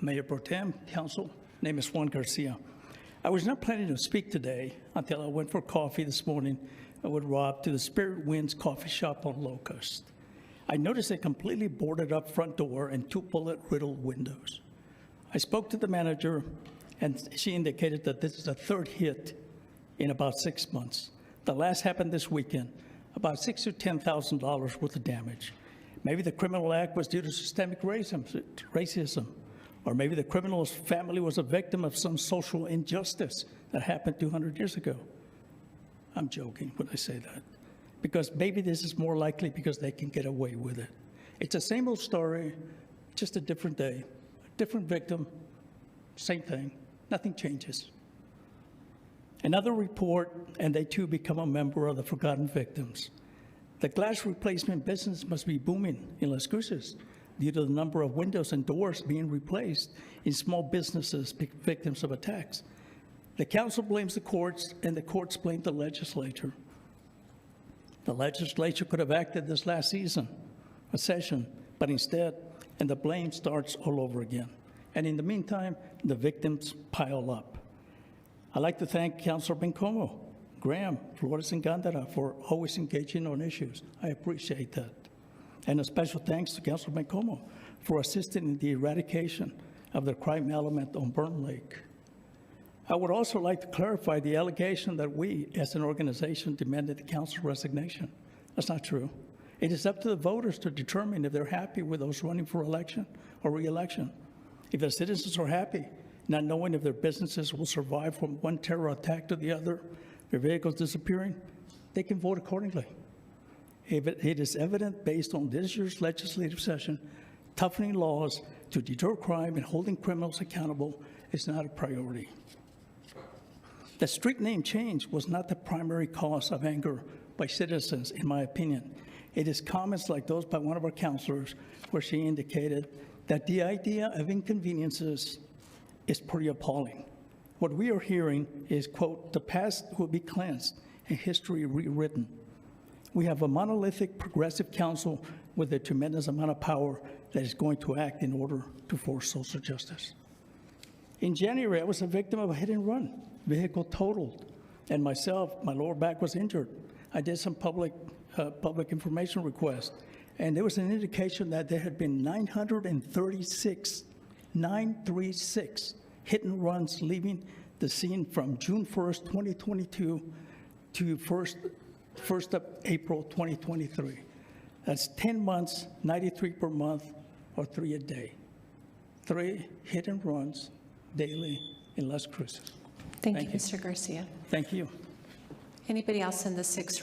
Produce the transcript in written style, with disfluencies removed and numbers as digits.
Mayor Pro Tem, Council, name is Juan Garcia. I was not planning to speak today until I went for coffee this morning with Rob to the Spirit Winds coffee shop on Locust. I noticed a completely boarded up front door and 2 bullet-riddled windows. I spoke to the manager, and she indicated that this is the 3rd hit in about 6 months. The last happened this weekend, about $6,000 to $10,000 worth of damage. Maybe the criminal act was due to systemic racism, or maybe the criminal's family was a victim of some social injustice that happened 200 years ago. I'm joking when I say that, because maybe this is more likely because they can get away with it. It's the same old story, just a different day, a different victim, same thing, nothing changes. Another report, and they too become a member of the forgotten victims. The glass replacement business must be booming in Las Cruces due to the number of windows and doors being replaced in small businesses victims of attacks. The council blames the courts, and the courts blame the legislature. The legislature could have acted this last session, but instead, and the blame starts all over again. And in the meantime, the victims pile up. I'd like to thank Councilor Bencomo, Graham, Flores, and Gandara for always engaging on issues. I appreciate that. And a special thanks to Councilor Bencomo for assisting in the eradication of the crime element on Burn Lake. I would also like to clarify the allegation that we, as an organization, demanded the council's resignation. That's not true. It is up to the voters to determine if they're happy with those running for election or re-election. If the citizens are happy, not knowing if their businesses will survive from one terror attack to the other, their vehicles disappearing, they can vote accordingly. If it is evident based on this year's legislative session, toughening laws to deter crime and holding criminals accountable is not a priority. The street name change was not the primary cause of anger by citizens, in my opinion. It is comments like those by one of our councilors where she indicated that the idea of inconveniences is pretty appalling. What we are hearing is, quote, the past will be cleansed and history rewritten. We have a monolithic progressive council with a tremendous amount of power that is going to act in order to force social justice. In January, I was a victim of a hit and run, vehicle totaled, and myself, my lower back was injured. I did some public information requests, and there was an indication that there had been 936 hit and runs leaving the scene from June 1st, 2022 to 1st of April, 2023. That's 10 months, 93 per month, or 3 a day. 3 hit and runs daily in Las Cruces. Thank you, Mr. Garcia. Thank you. Anybody else in the 6th